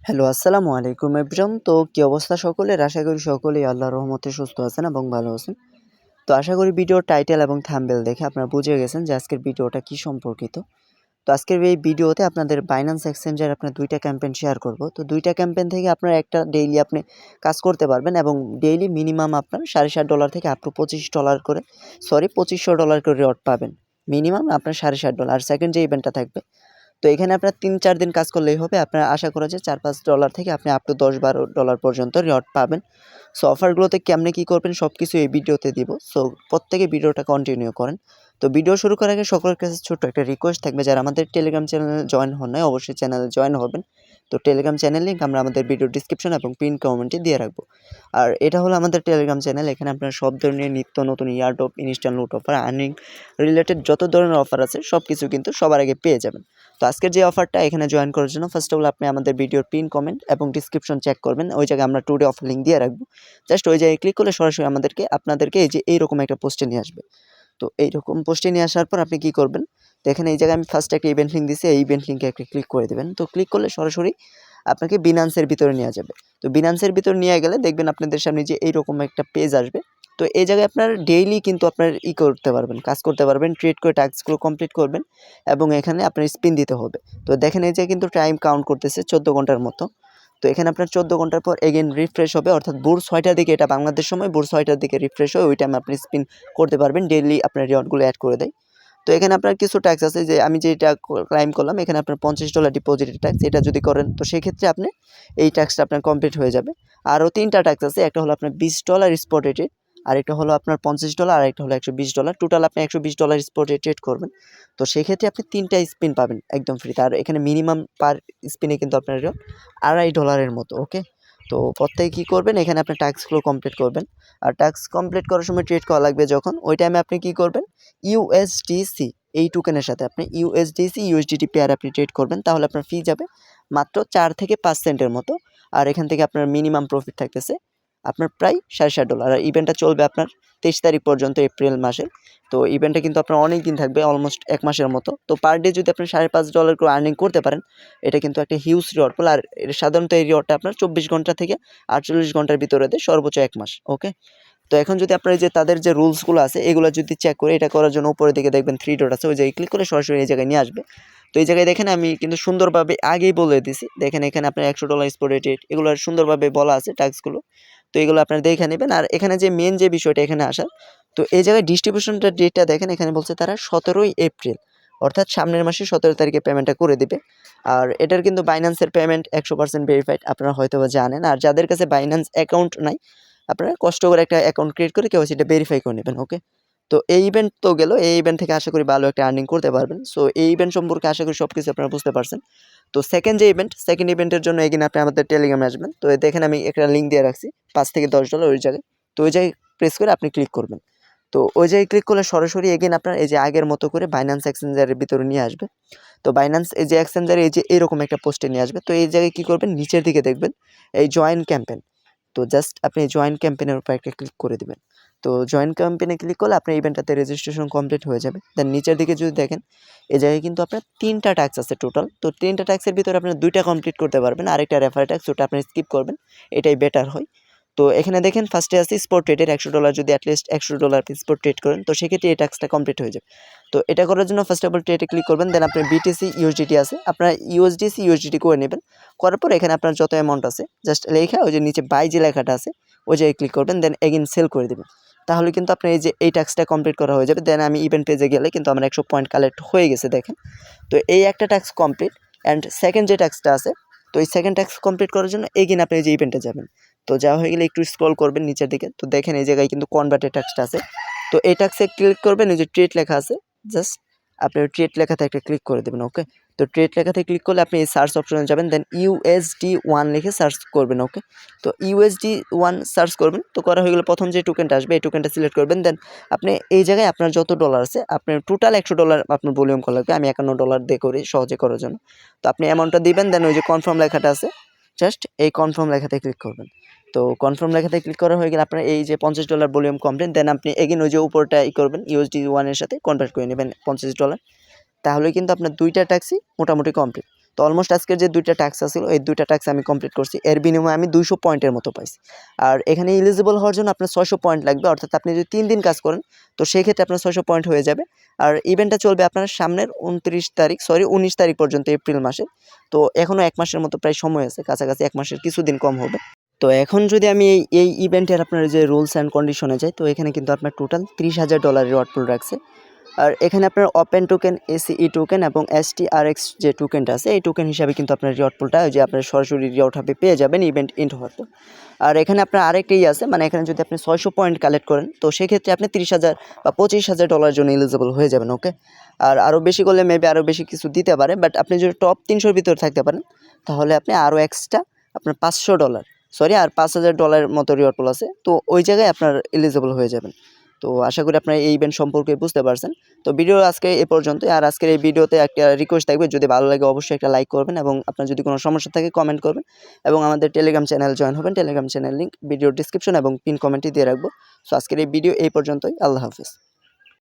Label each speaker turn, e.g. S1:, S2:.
S1: Hello, আসসালামু আলাইকুম everyone. তো কি অবস্থা সকলের? আশা করি সকলেই আল্লাহর রহমতে সুস্থ আছেন এবং ভালো আছেন। তো আশা করি ভিডিওর টাইটেল এবং থাম্বনেল দেখে আপনারা বুঝে গেছেন যে আজকের ভিডিওটা কি সম্পর্কিত। তো আজকের এই ভিডিওতে আপনাদের বাইন্যান্স এক্সচেঞ্জের আপনার ২টা ক্যাম্পেইন শেয়ার করব। তো ২টা ক্যাম্পেইন থেকে আপনারা একটা ডেইলি আপনি কাজ করতে পারবেন এবং ডেইলি মিনিমাম আপনার $৭.৫ থেকে আপ টু $২৫ করে $২৫০০ করে রিওয়ার্ড পাবেন। মিনিমাম আপনার $৭.৫ আর সেকেন্ড যে ইভেন্টটা থাকবে, তো এখানে আপনার ৩-৪ দিন কাজ করলেই হবে। আপনার আশা করা যায় $৪-৫ থেকে আপনি আপ টু $১০-১২ পর্যন্ত রিওয়ার্ড পাবেন। সো অফারগুলোতে কেমনে কী করবেন সবকিছু এই ভিডিওতে দিব। সো প্রত্যেকে ভিডিওটা কন্টিনিউ করেন। তো ভিডিও শুরু করার আগে সকলের কাছে ছোট্ট একটা রিকোয়েস্ট থাকবে, যারা আমাদের টেলিগ্রাম চ্যানেলে জয়েন হন নাই অবশ্যই চ্যানেলে জয়েন হবেন। তো টেলিগ্রাম চ্যানেল লিঙ্ক আমরা আমাদের ভিডিও ডিসক্রিপশন এবং পিন কমেন্টে দিয়ে রাখবো। আর এটা হলো আমাদের টেলিগ্রাম চ্যানেল। এখানে আপনারা সব ধরনের নিত্য নতুন ইয়ারড্রপ, ইনস্ট্যান্ট লুট অফার, আর্নিং রিলেটেড যত ধরনের অফার আছে সব কিছু কিন্তু সবার আগে পেয়ে যাবেন। তো আজকের যে অফারটা, এখানে জয়েন করার জন্য ফার্স্ট অফ অল আপনি আমাদের ভিডিওর পিন কমেন্ট এবং ডিসক্রিপশন চেক করবেন। ওই জায়গায় আমরা টুডে অফার লিঙ্ক দিয়ে রাখবো। জাস্ট ওই জায়গায় ক্লিক করলে সরাসরি আপনাদেরকে এই যে এইরকম একটা পোস্টে নিয়ে আসবে। তো এইরকম পোস্টে নিয়ে আসার পর আপনি কী করবেন, তো এখানে এই জায়গায় আমি ফার্স্টে একটা ইভেন্ট লিঙ্ক দিছি, এই ইভেন্ট লিঙ্কে একটা ক্লিক করে দেবেন। তো ক্লিক করলে সরাসরি আপনাকে বিনান্সের ভিতরে নেওয়া যাবে। তো বিনান্সের ভিতরে নিয়ে গেলে দেখবেন আপনাদের সামনে যে এইরকম একটা পেজ আসবে। তো এই জায়গায় আপনার ডেইলি কিন্তু আপনার করতে পারবেন, কাজ করতে পারবেন, ট্রেড করে টাস্কগুলো কমপ্লিট করবেন এবং এখানে আপনার স্পিন দিতে হবে। তো দেখেন এই যে কিন্তু টাইম কাউন্ট করতেছে 14 ঘন্টার মতো। তো এখানে আপনার 14 ঘন্টার পর এগেইন রিফ্রেশ হবে, অর্থাৎ ভোর 6টার দিকে, এটা বাংলাদেশ সময় ভোর 6টার দিকে রিফ্রেশ হয়। ওই টাইমে আপনি স্পিন করতে পারবেন, ডেইলি আপনার রিওয়ার্ডগুলো অ্যাড করে দেয়। তো এখানে আপনার কিছু ট্যাক্স আছে, যে আমি যেটা ক্লাইম করলাম, এখানে আপনার $50 ডিপোজিটের ট্যাক্স, এটা যদি করেন তো সেক্ষেত্রে আপনি এই ট্যাক্সটা আপনার কমপ্লিট হয়ে যাবে। আরও 3টা ট্যাক্স আছে, একটা হলো আপনার $20 স্পট রেটে, আরেকটা হলো আপনার $50, আর একটা হলো $120। টোটাল আপনি $120 স্পটে ট্রেড করবেন। তো সেক্ষেত্রে আপনি 3টা স্পিন পাবেন একদম ফ্রিতে। আর এখানে মিনিমাম পার স্পিনে কিন্তু আপনার $2.5 মতো। ওকে, তো প্রত্যেকে কী করবেন, এখানে আপনি টাস্কগুলো কমপ্লিট করবেন। আর টাস্ক কমপ্লিট করার সময় ট্রেড করা লাগবে যখন, ওই টাইমে আপনি কী করবেন, ইউএসডিসি এই টোকেনের সাথে আপনি ইউএসডিসি ইউএসডিটি পেয়ার আপনি ট্রেড করবেন, তাহলে আপনার ফি যাবে মাত্র 4 থেকে 5 সেন্টের মতো। আর এখান থেকে আপনার মিনিমাম প্রফিট থাকতেছে আপনার প্রায় $60.৫। আর ইভেন্টটা চলবে আপনার 23 তারিখ পর্যন্ত, এপ্রিল মাসের। তো ইভেন্টটা কিন্তু আপনার অনেক দিন থাকবে, অলমোস্ট 1 মাসের মতো। তো পার ডে যদি আপনি $5.৫ করে আর্নিং করতে পারেন, এটা কিন্তু একটা হিউজ রিওয়ার্ড বলে। আর সাধারণত এই রিওয়ার্ডটা আপনার 24 ঘন্টা থেকে 48 ঘন্টার ভিতরে দেয়, সর্বোচ্চ 1 মাস। ওকে, তো এখন যদি আপনার যে তাদের যে রুলসগুলো আছে এগুলো যদি চেক করে, এটা করার জন্য উপরের দিকে দেখবেন 3 ডট আছে, ওই জায়গায় ক্লিক করে সরাসরি এই জায়গায় নিয়ে আসবে। তো এই জায়গায় দেখেন আমি কিন্তু সুন্দরভাবে আগেই বলে দিছি, দেখেন এখানে আপনার $100 স্পট রেট, এগুলো সুন্দরভাবে বলা আছে টাস্কগুলো। তো এগুলো আপনারা দেখে নেবেন। আর এখানে যে মেন যে বিষয়টা এখানে আসার, তো এই জায়গায় ডিস্ট্রিবিউশনটা ডেটটা দেখেন, এখানে বলছে তারা 17ই এপ্রিল, অর্থাৎ সামনের মাসে 17 তারিখে পেমেন্টটা করে দেবে। আর এটার কিন্তু বাইন্যান্সের পেমেন্ট 100% ভেরিফাইড, আপনারা হয়তো জানেন। আর যাদের কাছে বাইন্যান্স অ্যাকাউন্ট নাই, আপনারা কষ্ট করে একটা অ্যাকাউন্ট ক্রিয়েট করে কেওয়াইসিটা ভেরিফাই করে নেবেন। ওকে, তো এই ইভেন্ট তো গেল, এই ইভেন্ট থেকে আশা করি ভালো একটা আর্নিং করতে পারবেন। সো এই ইভেন্ট সম্পর্কে আশা করি সব কিছু আপনারা বুঝতে পারছেন। তো সেকেন্ড ইভেন্টের জন্য এগিয়ে আপনি আমাদের টেলিগ্রামে আসবেন। তো দেখেন আমি একটা লিঙ্ক দিয়ে রাখছি, $5 থেকে $10 ওই জায়গায়। তো ওই জায়গায় প্রেস করে আপনি ক্লিক করবেন। তো ওই জায়গায় ক্লিক করলে সরাসরি এগেইন আপনার এই যে আগের মতো করে বাইন্যান্স এক্সচেঞ্জারের ভিতরে নিয়ে আসবে। তো বাইন্যান্স এই যে এক্সচেঞ্জারে এই যে এরকম একটা পোস্টে নিয়ে আসবে। তো এই জায়গায় কী করবেন, নিচের দিকে দেখবেন এই জয়েন ক্যাম্পেইন। তো জাস্ট আপনি জয়েন ক্যাম্পেইনের উপর একটা ক্লিক করে দিবেন। তো জয়েন ক্যাম্পেইনে ক্লিক করলে আপনার ইভেন্টটাতে রেজিস্ট্রেশন কমপ্লিট হয়ে যাবে। দেন নিচের দিকে যদি দেখেন, এই জায়গায় কিন্তু আপনার 3টা টাস্ক আছে টোটাল। তো 3টা টাস্কের ভিতরে আপনার 2টা কমপ্লিট করতে পারবেন, আরেকটা রেফার টাস্ক, ওটা আপনি স্কিপ করবেন, এটাই বেটার হয়। তো এখানে দেখেন ফার্স্টে আছে স্পট ট্রেডের $100, যদি অ্যাটলিস্ট $100 আপনি স্পট ট্রেড করেন তো সেক্ষেত্রে এই টাস্কটা কমপ্লিট হয়ে যাবে। তো এটা করার জন্য ফার্স্ট অফ অল ট্রেডে ক্লিক করবেন, দেন আপনার বিটিসি ইউএসডিটি আছে, আপনার ইউএসডিসি ইউএসডিটি করে নেবেন। করার পর এখানে আপনার যত অ্যামাউন্ট আছে জাস্ট লেখা, ওই যে নিচে বাই যে লেখাটা আছে ওই জায়গায় ক্লিক করবেন, দেন এগেইন সেল করে দেবেন। তাহলে কিন্তু আপনার এই যে এই টাস্কটা কমপ্লিট করা হয়ে যাবে। দেন আমি ইভেন্ট পেজে গেলে কিন্তু আমার 100 পয়েন্ট কালেক্ট হয়ে গেছে দেখেন। তো এই একটা টাস্ক কমপ্লিট। অ্যান্ড সেকেন্ড যে টাস্কটা আছে, তো এই সেকেন্ড টাস্ক কমপ্লিট করার জন্য এগেইন আপনি এই যে ইভেন্টে যাবেন। তো যাওয়া হয়ে গেলে একটু স্ক্রল করবেন নিচের দিকে, তো দেখেন এই জায়গায় কিন্তু কনভার্টের টাস্কটা আছে। তো এই টাস্কে ক্লিক করবেন, এই যে ট্রেড লেখা আছে, জাস্ট আপনি ট্রেড লেখাতে একটা ক্লিক করে দেবেন। ওকে, তো ট্রেড লেখাতে ক্লিক করলে আপনি এই সার্চ অপশনে যাবেন, দেন USD1 লিখে সার্চ করবেন। ওকে, তো USD1 সার্চ করবেন। তো করা হয়ে গেলে প্রথম যে টোকেনটা আসবে এই টোকেনটা সিলেক্ট করবেন। দেন আপনি এই জায়গায় আপনার যত ডলার আছে, আপনার টোটাল $100 আপনার ভলিউম করা লাগবে। আমি $51 দিয়ে করি সহজে করার জন্য। তো আপনি অ্যামাউন্টটা দিবেন, দেন ওই যে কনফার্ম লেখাটা আছে, জাস্ট এই কনফার্ম লেখাতে ক্লিক করবেন। তো কনফার্ম লেখাতে ক্লিক করা হয়ে গেলে আপনার এই যে $50 ভলিউম কমপ্লিট। দেন আপনি এগেইন ওই যে উপরটা করবেন, USD1 এর সাথে কনভার্ট করে নেবেন $50। তাহলে কিন্তু আপনার 2টা ট্যাক্সই মোটামুটি কমপ্লিট। তো অলমোস্ট আজকের যে 2টা টাস্ক ছিল এই 2টা টাস্ক আমি কমপ্লিট করছি। এর বিনিময়ে আমি 200 পয়েন্টের মতো পাইছি। আর এখানে এলিজিবল হওয়ার জন্য আপনার 600 পয়েন্ট লাগবে, অর্থাৎ আপনি যদি 3 দিন কাজ করেন তো সেই ক্ষেত্রে আপনার 600 পয়েন্ট হয়ে যাবে। আর ইভেন্টটা চলবে আপনার সামনের 19 তারিখ পর্যন্ত, এপ্রিল মাসে। তো এখনও 1 মাসের মতো প্রায় সময় আছে, কাছাকাছি 1 মাসের কিছুদিন কম হবে। তো এখন যদি আমি এই ইভেন্টের আপনার যে রুলস অ্যান্ড কন্ডিশনে যাই, তো এখানে কিন্তু আপনার টোটাল $30,000 রিওয়ার্ড পুল রাখছে। আর এখানে আপনার ওপেন টোকেন, ACE টোকেন এবং STRX যে টোকেনটা আছে এই টোকেন হিসাবে কিন্তু আপনার রিওয়ার্ড পুলটা ওই যে আপনার সরাসরি রিওয়ার্ড হবে পেয়ে যাবেন ইভেন্ট এন্ড হওয়ার পর। আর এখানে আপনার আরেকটাই আছে, মানে এখানে যদি আপনি 600 পয়েন্ট কালেক্ট করেন তো সেক্ষেত্রে আপনি 30,000 বা $25,000 জন্য এলিজিবল হয়ে যাবেন। ওকে, আর আরও বেশি করলে মেবি আরও বেশি কিছু দিতে পারে, বাট আপনি যদি টপ 300-র ভিতরে থাকতে পারেন তাহলে আপনি আরও এক্সট্রা আপনার আর $5,000 মতো রিওয়ার্ড পুল আছে, তো ওই জায়গায় আপনার এলিজিবল হয়ে যাবেন। তো আশা করি আপনারা এই ইভেন্ট সম্পর্কে বুঝতে পারছেন। তো ভিডিও আজকে এ পর্যন্তই। আর আজকের এই ভিডিওতে একটা রিকোয়েস্ট থাকবে, যদি ভালো লাগে অবশ্যই একটা লাইক করবেন এবং আপনার যদি কোনো সমস্যা থাকে কমেন্ট করবেন এবং আমাদের টেলিগ্রাম চ্যানেল জয়েন হবেন। Telegram channel link video description এবং পিন কমেন্টে দিয়ে রাখবো। সো আজকের এই ভিডিও এই পর্যন্তই। আল্লাহ হাফেজ।